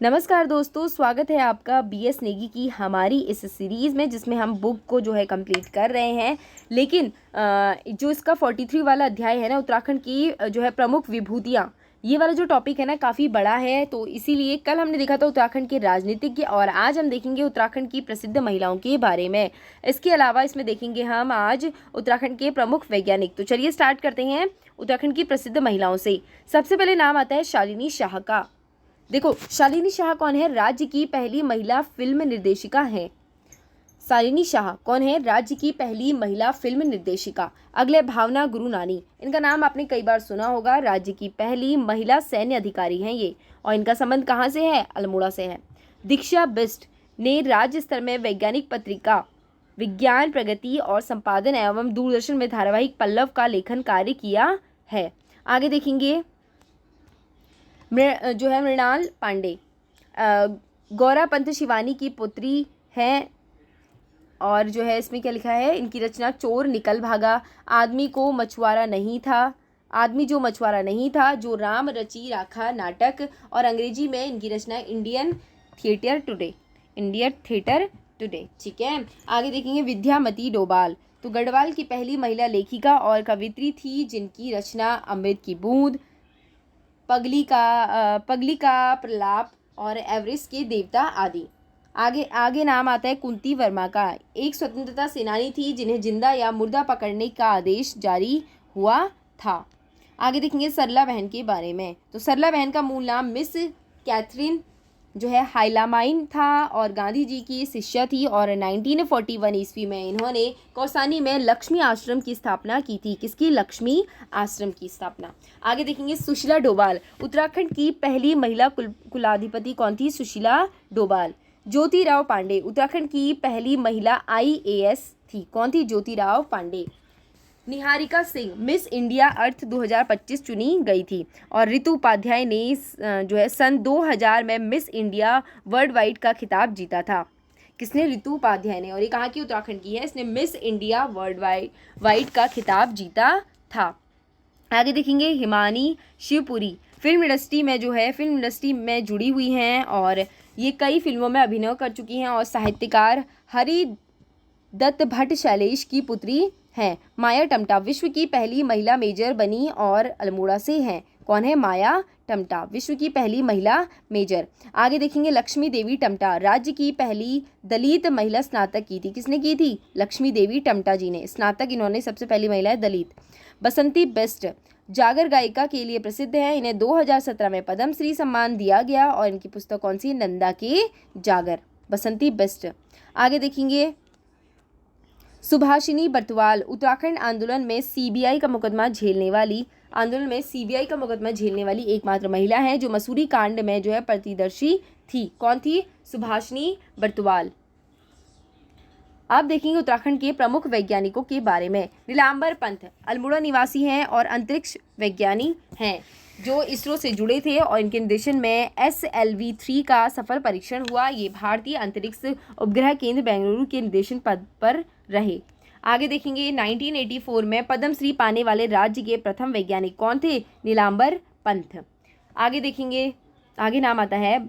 नमस्कार दोस्तों, स्वागत है आपका बीएस नेगी की हमारी इस सीरीज़ में, जिसमें हम बुक को जो है कंप्लीट कर रहे हैं। लेकिन जो इसका 43 वाला अध्याय है ना, उत्तराखंड की जो है प्रमुख विभूतियाँ, ये वाला जो टॉपिक है ना काफ़ी बड़ा है। तो इसीलिए कल हमने देखा था उत्तराखंड के राजनीतिज्ञ, और आज हम देखेंगे उत्तराखंड की प्रसिद्ध महिलाओं के बारे में। इसके अलावा इसमें देखेंगे हम आज उत्तराखंड के प्रमुख वैज्ञानिक। तो चलिए स्टार्ट करते हैं उत्तराखंड की प्रसिद्ध महिलाओं से। सबसे पहले नाम आता है शालिनी शाह का। देखो, शालिनी शाह कौन है? राज्य की पहली महिला फिल्म निर्देशिका है। शालिनी शाह कौन है? राज्य की पहली महिला फिल्म निर्देशिका। अगले भावना गुरुनानी, इनका नाम आपने कई बार सुना होगा। राज्य की पहली महिला सैन्य अधिकारी हैं ये, और इनका संबंध कहाँ से है? अल्मोड़ा से है। दीक्षा बिष्ट ने राज्य स्तर में वैज्ञानिक पत्रिका विज्ञान प्रगति और संपादन एवं दूरदर्शन में धारावाहिक पल्लव का लेखन कार्य किया है। आगे देखेंगे जो है मृणाल पांडे, गौरा पंत शिवानी की पुत्री हैं। और जो है इसमें क्या लिखा है? इनकी रचना चोर निकल भागा, आदमी को मछुआरा नहीं था, आदमी जो मछुआरा नहीं था, जो राम रची राखा नाटक, और अंग्रेजी में इनकी रचना Indian theatre today, Indian theatre today. ठीक है, आगे देखेंगे विद्यामती डोभाल। तो गढ़वाल की पहली महिला लेखिका और कवित्री थी, जिनकी रचना अमृत की बूंद, पगली का प्रलाप और एवरेस्ट के देवता आदि। आगे नाम आता है कुंती वर्मा का। एक स्वतंत्रता सेनानी थी, जिन्हें जिंदा या मुर्दा पकड़ने का आदेश जारी हुआ था। आगे देखेंगे सरला बहन के बारे में। तो सरला बहन का मूल नाम मिस कैथरीन जो है हाइलामाइन था, और गांधी जी की शिष्या थी, और 1941 ईस्वी में इन्होंने कौसानी में लक्ष्मी आश्रम की स्थापना की थी। किसकी? लक्ष्मी आश्रम की स्थापना। आगे देखेंगे सुशीला डोभाल। उत्तराखंड की पहली महिला कुलाधिपति कौन थी? सुशीला डोभाल। ज्योतिराव पांडे उत्तराखंड की पहली महिला IAS थी। कौन थी? ज्योतिराव पांडे। निहारिका सिंह मिस इंडिया अर्थ 2025 चुनी गई थी, और रितु उपाध्याय ने जो है सन 2000 में मिस इंडिया वर्ल्ड वाइड का खिताब जीता था। किसने? रितु उपाध्याय ने, और ये कहाँ की? उत्तराखंड की है। इसने मिस इंडिया वर्ल्ड वाइड का खिताब जीता था। आगे देखेंगे हिमानी शिवपुरी। फिल्म इंडस्ट्री में जुड़ी हुई हैं, और ये कई फिल्मों में अभिनय कर चुकी हैं, और साहित्यकार हरि दत्त भट्ट शैलेश की पुत्री हैं। माया टम्टा विश्व की पहली महिला मेजर बनी, और अल्मोड़ा से हैं। कौन है? माया टम्टा, विश्व की पहली महिला मेजर। आगे देखेंगे लक्ष्मी देवी टम्टा। राज्य की पहली दलित महिला स्नातक की थी। किसने की थी? लक्ष्मी देवी टम्टा जी ने। स्नातक इन्होंने, सबसे पहली महिला है दलित। बसंती बिष्ट जागर गायिका के लिए प्रसिद्ध है। इन्हें 2017 में पद्मश्री सम्मान दिया गया, और इनकी पुस्तक कौन सी? नंदा के जागर। बसंती बिष्ट। आगे देखेंगे सुभाषिनी बर्तवाल। उत्तराखंड आंदोलन में सीबीआई का मुकदमा झेलने वाली एकमात्र महिला है, जो मसूरी कांड में जो है प्रतिदर्शी थी। कौन थी? सुभाषिनी बर्तवाल। अब देखेंगे उत्तराखंड के प्रमुख वैज्ञानिकों के बारे में। नीलांबर पंत अल्मोड़ा निवासी हैं, और अंतरिक्ष वैज्ञानिक हैं, जो इसरो से जुड़े थे, और इनके निर्देशन में SLV-3 का सफल परीक्षण हुआ। ये भारतीय अंतरिक्ष उपग्रह केंद्र बेंगलुरु के निर्देशन पद पर रहे। आगे देखेंगे 1984 में पद्मश्री पाने वाले राज्य के प्रथम वैज्ञानिक कौन थे? नीलांबर पंत। आगे देखेंगे, आगे नाम आता है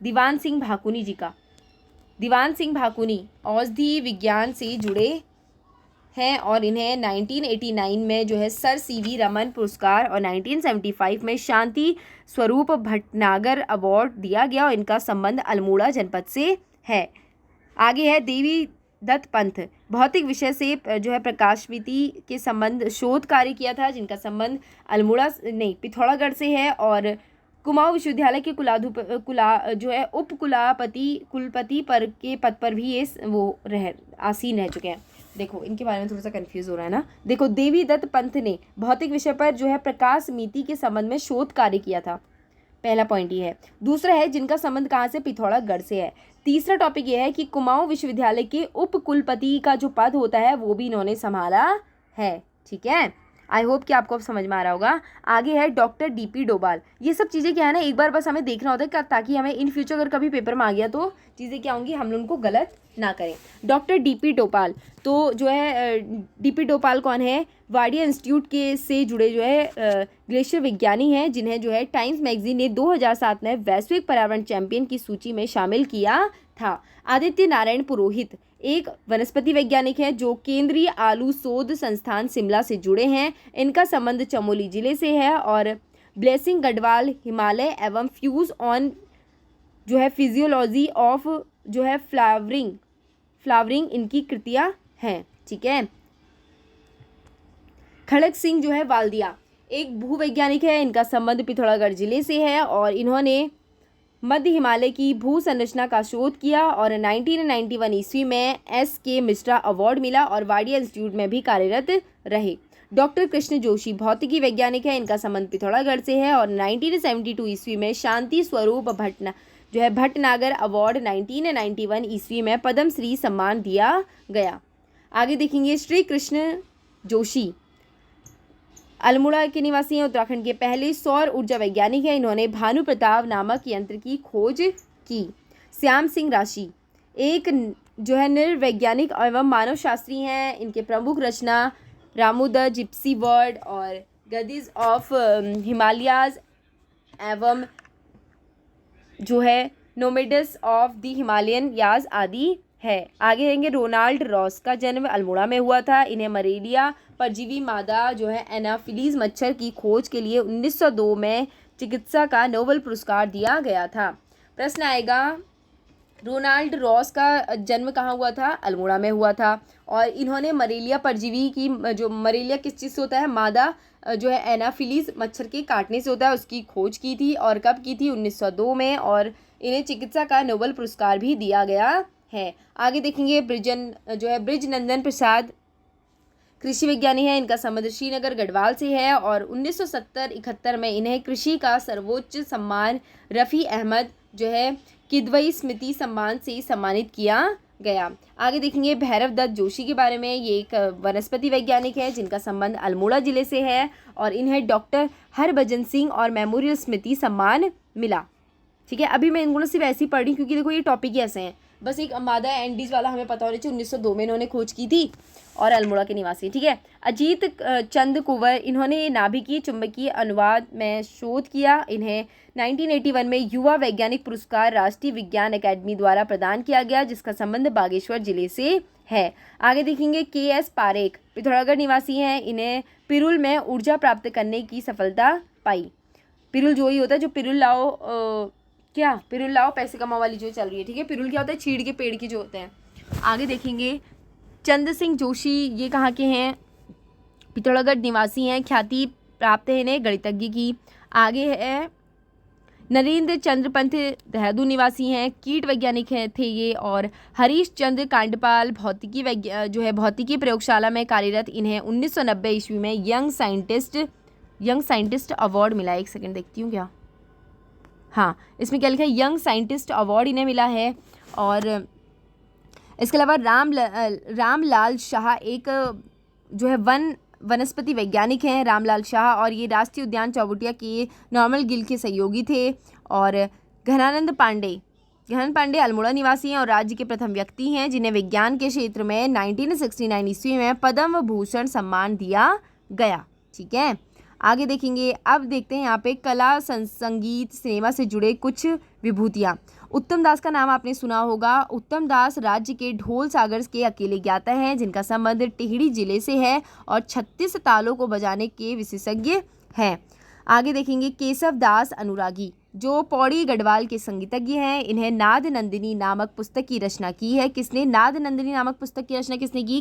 दीवान सिंह भाकुनी जी का। दीवान सिंह भाकुनी औषधि विज्ञान से जुड़े हैं, और इन्हें 1989 में जो है सर CV रमन पुरस्कार, और 1975 में शांति स्वरूप भटनागर अवार्ड दिया गया, और इनका संबंध अल्मोड़ा जनपद से है। आगे है देवी दत्त पंत। भौतिक विषय से जो है प्रकाशविधि के संबंध शोध कार्य किया था, जिनका संबंध पिथौरागढ़ से है, और कुमाऊं विश्वविद्यालय के कुलपति पर के पद पर भी ये आसीन रह चुके हैं। देखो, इनके बारे में थोड़ा सा कंफ्यूज हो रहा है ना। देखो, देवी दत्त पंत ने भौतिक विषय पर जो है प्रकाश मिति के संबंध में शोध कार्य किया था। पहला पॉइंट ये है। दूसरा है जिनका संबंध कहाँ से? पिथौरागढ़ से है। तीसरा टॉपिक ये है कि कुमाऊं विश्वविद्यालय के उप कुलपति का जो पद होता है, वो भी इन्होंने संभाला है। ठीक है, आई होप कि आपको अब समझ में आ रहा होगा। आगे है डॉक्टर डीपी डोभाल। ये सब चीज़ें क्या है ना, एक बार बस हमें देखना होता है ताकि हमें इन फ्यूचर अगर कभी पेपर में आ गया तो चीज़ें क्या होंगी, हम उनको गलत ना करें। डॉक्टर डीपी डोभाल तो जो है डीपी डोभाल कौन है, वाडिया इंस्टीट्यूट के से जुड़े जो है ग्लेशियर विज्ञानी हैं, जिन्हें जो है टाइम्स मैगजीन ने 2007 में वैश्विक पर्यावरण चैंपियन की सूची में शामिल किया था। आदित्य नारायण पुरोहित एक वनस्पति वैज्ञानिक है जो केंद्रीय आलू शोध संस्थान शिमला से जुड़े हैं। इनका संबंध चमोली जिले से है। और ब्लेसिंग गढ़वाल हिमालय एवं फ्यूज ऑन जो है फिजियोलॉजी ऑफ जो है फ्लावरिंग इनकी कृतियाँ हैं। ठीक है। खड़क सिंह जो है वाल्दिया एक भूवैज्ञानिक है। इनका संबंध पिथौरागढ़ जिले से है और इन्होंने मध्य हिमालय की भू संरचना का शोध किया और 1991 ईस्वी में SK मिश्रा अवार्ड मिला और वाडिया इंस्टीट्यूट में भी कार्यरत रहे। डॉक्टर कृष्ण जोशी भौतिकी वैज्ञानिक है। इनका संबंध पिथौरागढ़ से है और 1972 ईस्वी में शांति स्वरूप भटनागर अवार्ड 1991 ईस्वी में पद्मश्री सम्मान दिया गया। आगे देखेंगे श्री कृष्ण जोशी अल्मोड़ा के निवासी हैं। उत्तराखंड के पहले सौर ऊर्जा वैज्ञानिक हैं। इन्होंने भानु प्रताप नामक यंत्र की खोज की। श्याम सिंह राशि एक जो है निर्वैज्ञानिक एवं मानव शास्त्री हैं। इनके प्रमुख रचना रामू द जिप्सी वर्ड और गदीज ऑफ हिमालयाज एवं जो है नोमेडस ऑफ द हिमालयन याज आदि है। आगे रहेंगे रोनाल्ड रॉस का जन्म अल्मोड़ा में हुआ था। इन्हें मलेरिया परजीवी मादा जो है एनाफिलीज मच्छर की खोज के लिए 1902 में चिकित्सा का नोबेल पुरस्कार दिया गया था। प्रश्न आएगा रोनाल्ड रॉस का जन्म कहाँ हुआ था, अल्मोड़ा में हुआ था। और इन्होंने मलेरिया परजीवी की जो मलेरिया किस चीज़ से होता है, मादा जो है एनाफिलीज मच्छर के काटने से होता है, उसकी खोज की थी। और कब की थी, 1902 में। और इन्हें चिकित्सा का नोबेल पुरस्कार भी दिया गया है। आगे देखेंगे ब्रिजनंदन प्रसाद कृषि विज्ञानी है। इनका संबंध श्रीनगर गढ़वाल से है और 1970-71 में इन्हें कृषि का सर्वोच्च सम्मान रफ़ी अहमद जो है किदवई स्मृति सम्मान से सम्मानित किया गया। आगे देखेंगे भैरव दत्त जोशी के बारे में। ये एक वनस्पति वैज्ञानिक है जिनका संबंध अल्मोड़ा जिले से है और इन्हें डॉक्टर हरभजन सिंह और मेमोरियल स्मृति सम्मान मिला। ठीक है। अभी मैं इनको सिर्फ ऐसी पढ़ रही क्योंकि देखो ये टॉपिक ही ऐसे हैं। बस एक मादा एंडीज वाला हमें पता होना चाहिए, 1902 में इन्होंने खोज की थी और अल्मोड़ा के निवासी। ठीक है। अजीत चंद कुंवर इन्होंने नाभिकीय चुंबकीय अनुवाद में शोध किया। इन्हें 1981 में युवा वैज्ञानिक पुरस्कार राष्ट्रीय विज्ञान अकादमी द्वारा प्रदान किया गया, जिसका संबंध बागेश्वर जिले से है। आगे देखेंगे KS पारेख पिथौरागढ़ निवासी हैं। इन्हें पिरुल में ऊर्जा प्राप्त करने की सफलता पाई। पिरुल जो ही होता है जो पिरुल लाओ पैसे कमाओ वाली जो चल रही है। ठीक है। पिरुल क्या होता है, चीड़ के पेड़ के जो होते हैं। आगे देखेंगे चंद सिंह जोशी, ये कहाँ के हैं, पिथौरागढ़ निवासी हैं। ख्याति प्राप्त है इन्हें गणितज्ञ की। आगे है नरेंद्र चंद्र पंत देहरादून निवासी हैं, कीट वैज्ञानिक थे ये। और हरीश चंद्र कांडपाल भौतिकी प्रयोगशाला में कार्यरत। इन्हें 1990 ईस्वी में यंग साइंटिस्ट अवार्ड मिला। एक सेकंड देखती हूँ क्या, हाँ इसमें क्या लिखा है, यंग साइंटिस्ट अवार्ड इन्हें मिला है। और इसके अलावा रामलाल शाह एक जो है वनस्पति वैज्ञानिक हैं, रामलाल शाह, और ये राष्ट्रीय उद्यान चौबुटिया के नॉर्मल गिल के सहयोगी थे। और घनानंद पांडे अल्मोड़ा निवासी हैं और राज्य के प्रथम व्यक्ति हैं जिन्हें विज्ञान के क्षेत्र में 1969 ईस्वी में पद्म भूषण सम्मान दिया गया। ठीक है। आगे देखेंगे, अब देखते हैं यहाँ पे कला संगीत सिनेमा से जुड़े कुछ विभूतियाँ। उत्तम दास का नाम आपने सुना होगा। उत्तम दास राज्य के ढोल सागर के अकेले ज्ञाता हैं जिनका संबंध टिहरी जिले से है और 36 तालों को बजाने के विशेषज्ञ हैं। आगे देखेंगे केशव दास अनुरागी जो पौड़ी गढ़वाल के संगीतज्ञ हैं। इन्हें नाद नंदिनी नामक पुस्तक की रचना की है। किसने नाद नंदिनी नामक पुस्तक की रचना किसने की,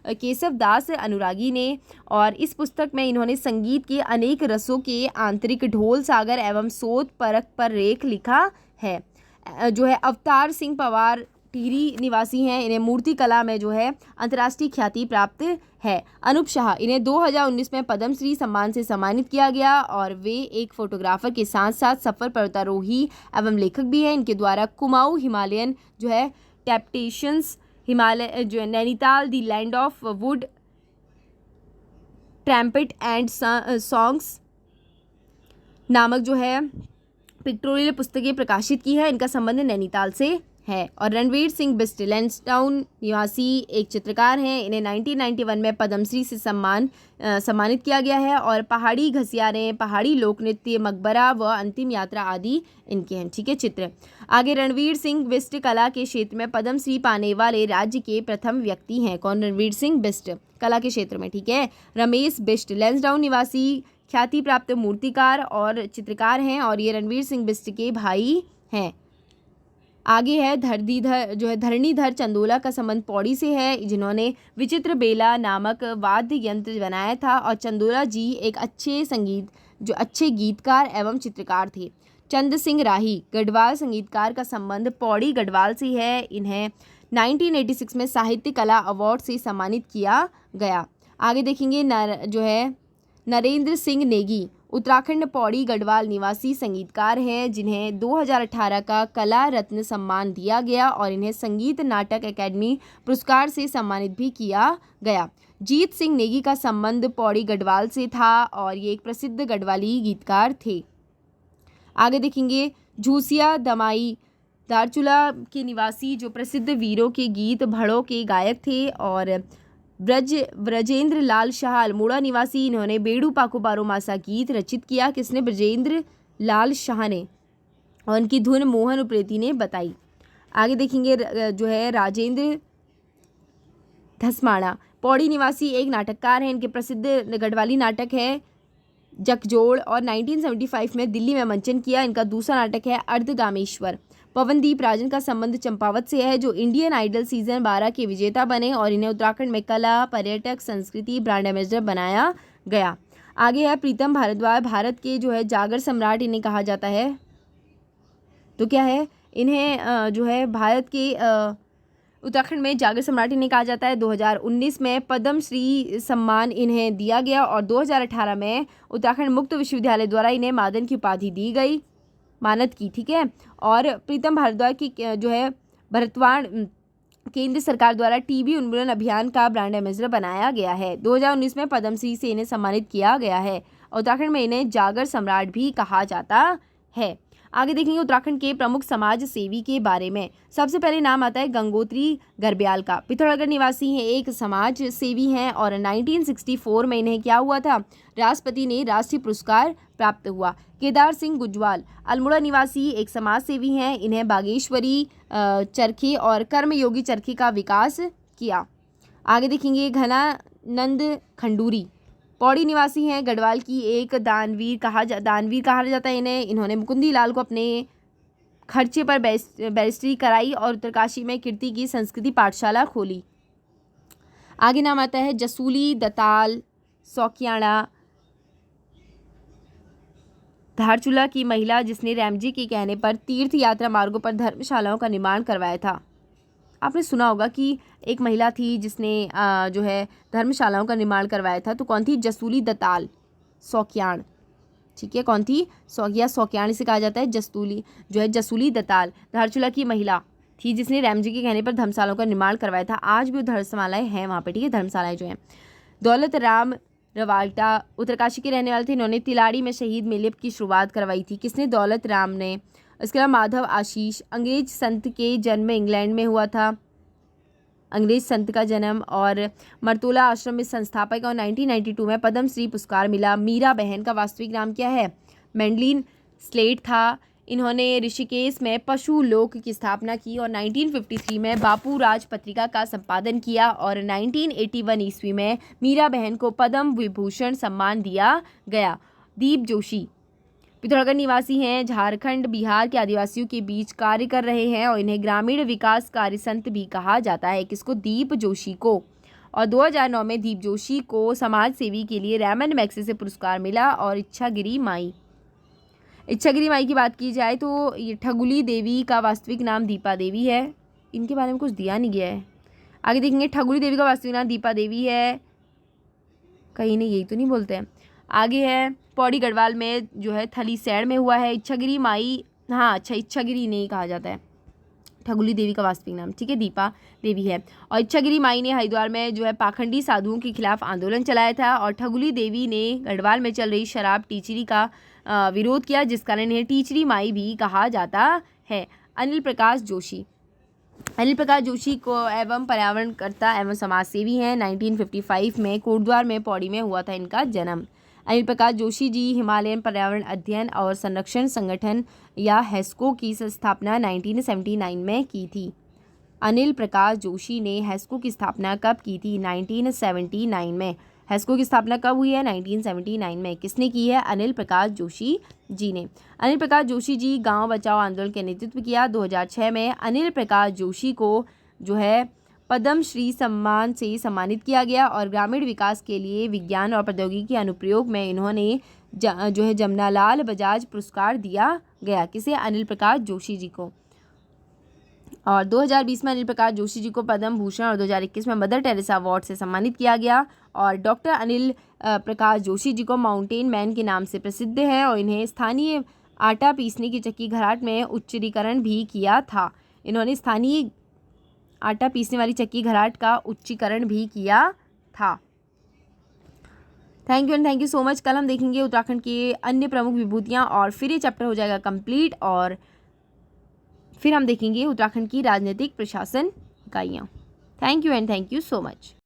केशव दास अनुरागी ने। और इस पुस्तक में इन्होंने संगीत के अनेक रसों के आंतरिक ढोल सागर एवं शोध परख पर लेख लिखा है। जो है अवतार सिंह पवार टिहरी निवासी हैं। इन्हें मूर्ति कला में जो है अंतर्राष्ट्रीय ख्याति प्राप्त है। अनूप शाह इन्हें 2019 में पद्मश्री सम्मान से सम्मानित किया गया और वे एक फोटोग्राफर के साथ साथ सफल पर्वतारोही एवं लेखक भी हैं। इनके द्वारा कुमाऊं हिमालयन जो है टेम्पटेशंस, हिमालय जो है Nainital, the land of wood trumpet and songs नामक जो है पिक्टोरियल पुस्तकें प्रकाशित की है। इनका संबंध नैनीताल से है। और रणवीर सिंह बिष्ट लैंसडाउन निवासी एक चित्रकार हैं। इन्हें 1991 में पद्मश्री से सम्मानित किया गया है। और पहाड़ी घसियारें, पहाड़ी लोक नृत्य, मकबरा व अंतिम यात्रा आदि इनके हैं। ठीक है चित्र। आगे रणवीर सिंह बिष्ट कला के क्षेत्र में पद्मश्री पाने वाले राज्य के प्रथम व्यक्ति हैं। कौन? रणवीर सिंह बिष्ट कला के क्षेत्र में। ठीक है। रमेश बिष्ट लैंसडाउन निवासी ख्याति प्राप्त मूर्तिकार और चित्रकार हैं और ये रणवीर सिंह बिष्ट के भाई हैं। आगे है धरणीधर चंदोला का संबंध पौड़ी से है, जिन्होंने विचित्र बेला नामक वाद्य यंत्र बनाया था। और चंदोला जी एक अच्छे गीतकार एवं चित्रकार थे। चंद सिंह राही गढ़वाल संगीतकार का संबंध पौड़ी गढ़वाल से है। इन्हें 1986 में साहित्य कला अवार्ड से सम्मानित किया गया। आगे देखेंगे नरेंद्र सिंह नेगी उत्तराखंड पौड़ी गढ़वाल निवासी संगीतकार हैं, जिन्हें 2018 का कला रत्न सम्मान दिया गया और इन्हें संगीत नाटक अकेडमी पुरस्कार से सम्मानित भी किया गया। जीत सिंह नेगी का संबंध पौड़ी गढ़वाल से था और ये एक प्रसिद्ध गढ़वाली गीतकार थे। आगे देखेंगे झूसिया दमाई धारचूला के निवासी जो प्रसिद्ध वीरों के गीत भड़ों के गायक थे। और ब्रजेंद्र लाल शाह अल्मोड़ा निवासी, इन्होंने बेड़ू पाको बारो मासा गीत रचित किया। किसने? ब्रजेंद्र लाल शाह ने। और इनकी धुन मोहन उप्रेती ने बताई। आगे देखेंगे राजेंद्र धसमाड़ा पौड़ी निवासी एक नाटककार हैं। इनके प्रसिद्ध गढ़वाली नाटक है जगजोड़ और 1975 में दिल्ली में मंचन किया। इनका दूसरा नाटक है अर्धगामेश्वर। पवनदीप राजन का संबंध चंपावत से है, जो इंडियन आइडल सीजन 12 के विजेता बने और इन्हें उत्तराखंड में कला, पर्यटक, संस्कृति ब्रांड एम्बेसडर बनाया गया। आगे है प्रीतम भारद्वाज, भारत के जागर सम्राट इन्हें कहा जाता है। तो क्या है? इन्हें भारत के उत्तराखंड में जागर सम्राट इन्हें कहा जाता है। 2019 में पद्मश्री सम्मान इन्हें दिया गया और 2018 में उत्तराखंड मुक्त विश्वविद्यालय द्वारा इन्हें मादन की उपाधि दी गई, मानद की। ठीक है। और प्रीतम भारद्वाज की भरतवाण केंद्र सरकार द्वारा टीबी उन्मूलन अभियान का ब्रांड एम्बेसडर बनाया गया है। 2019 में पद्मश्री से इन्हें सम्मानित किया गया है। उत्तराखंड में इन्हें जागर सम्राट भी कहा जाता है। आगे देखेंगे उत्तराखंड के प्रमुख समाज सेवी के बारे में। सबसे पहले नाम आता है गंगोत्री गर्ब्याल का। पिथौरागढ़ निवासी हैं, एक समाज सेवी हैं और 1964 में इन्हें क्या हुआ था? राष्ट्रपति ने राष्ट्रीय पुरस्कार प्राप्त हुआ। केदार सिंह गुजवाल अल्मोड़ा निवासी एक समाज सेवी हैं। इन्हें बागेश्वरी चरखे और कर्मयोगी चरखे का विकास किया। आगे देखेंगे घनानंद खंडूरी पौड़ी निवासी हैं। गढ़वाल की एक दानवीर कहा जाता है इन्हें। इन्होंने मुकुंदी लाल को अपने खर्चे पर बैरिस्ट्री कराई और उत्तरकाशी में कीर्ति की संस्कृति पाठशाला खोली। आगे नाम आता है जसूली दताल सौकियाड़ा धारचूला की महिला, जिसने रैमजी के कहने पर तीर्थ यात्रा मार्गों पर धर्मशालाओं का निर्माण करवाया था। आपने सुना होगा कि एक महिला थी जिसने धर्मशालाओं का निर्माण करवाया था। तो कौन थी? जसूली दताल सौकियाण। ठीक है। कौन थी? सौकियाण से कहा जाता है। जसूली दताल धारचूला की महिला थी जिसने रैमजी के कहने पर धर्मशालाओं का निर्माण करवाया था। आज भी धर्मशालाएं हैं वहाँ पे। ठीक है। धर्मशालाएं जो हैं। दौलत राम रवाल्टा उत्तरकाशी के रहने वाले थे। इन्होंने तिलाड़ी में शहीद मेले की शुरुआत करवाई थी। किसने? दौलत राम ने। इसके अलावा माधव आशीष अंग्रेज संत के जन्म इंग्लैंड में हुआ था। अंग्रेज संत का जन्म और मरतोला आश्रम में संस्थापक और 1992 में पद्मश्री पुरस्कार मिला। मीरा बहन का वास्तविक नाम क्या है? मैंडलिन स्लेट था। इन्होंने ऋषिकेश में पशु लोक की स्थापना की और 1953 में बापू राज पत्रिका का संपादन किया और 1981 ईस्वी में मीरा बहन को पद्म विभूषण सम्मान दिया गया। दीप जोशी पिथौरागढ़ निवासी हैं। झारखंड बिहार के आदिवासियों के बीच कार्य कर रहे हैं और इन्हें ग्रामीण विकास कार्य संत भी कहा जाता है। किसको? दीप जोशी को। और 2009 में दीप जोशी को समाज सेवी के लिए रैमन मैग्सेसे पुरस्कार मिला। और इच्छागिरी माई की बात की जाए तो ये ठगुली देवी का वास्तविक नाम दीपा देवी है। इनके बारे में कुछ दिया नहीं गया है। आगे देखेंगे ठगुली देवी का वास्तविक नाम दीपा देवी है। कहीं नहीं, यही तो नहीं बोलते हैं। आगे है पौड़ी गढ़वाल में थलीसैंण में हुआ है। इच्छागिरी माई, हाँ अच्छा, इच्छागिरी नहीं कहा जाता है। ठगुली देवी का वास्तविक नाम, ठीक है, दीपा देवी है। और इच्छागिरी माई ने हरिद्वार में जो है पाखंडी साधुओं के खिलाफ आंदोलन चलाया था। और ठगुली देवी ने गढ़वाल में चल रही शराब टीचरी का विरोध किया, जिस कारण इन्हें टीचरी माई भी कहा जाता है। अनिल प्रकाश जोशी, अनिल प्रकाश जोशी को एवं पर्यावरणकर्ता एवं समाजसेवी हैं। 1955 में कोटद्वार में पौड़ी में हुआ था इनका जन्म। अनिल प्रकाश जोशी जी हिमालयन पर्यावरण अध्ययन और संरक्षण संगठन या हेस्को की स्थापना 1979 में की थी। अनिल प्रकाश जोशी ने हेस्को की स्थापना कब की थी? 1979 में। हेस्को की स्थापना कब हुई है? 1979 में। किसने की है? अनिल प्रकाश जोशी जी ने। अनिल प्रकाश जोशी जी गांव बचाओ आंदोलन के नेतृत्व किया। 2006 में अनिल प्रकाश जोशी को जो है पद्म श्री सम्मान से सम्मानित किया गया और ग्रामीण विकास के लिए विज्ञान और प्रौद्योगिकी के अनुप्रयोग में इन्होंने जो है जमनालाल बजाज पुरस्कार दिया गया। किसे? अनिल प्रकाश जोशी जी को। और 2020 में अनिल प्रकाश जोशी जी को पद्म भूषण और 2021 में मदर टेरेसा अवार्ड से सम्मानित किया गया। और डॉक्टर अनिल प्रकाश जोशी जी को माउंटेन मैन के नाम से प्रसिद्ध है और इन्हें स्थानीय आटा पीसने की चक्की घराट में उच्चीकरण भी किया था। इन्होंने स्थानीय आटा पीसने वाली चक्की घराट का उच्चीकरण भी किया था। Thank you and thank you so much. कल हम देखेंगे उत्तराखंड की अन्य प्रमुख विभूतियाँ और फिर ये चैप्टर हो जाएगा कंप्लीट और फिर हम देखेंगे उत्तराखंड की राजनीतिक प्रशासन इकाइयाँ। Thank you and thank you so much.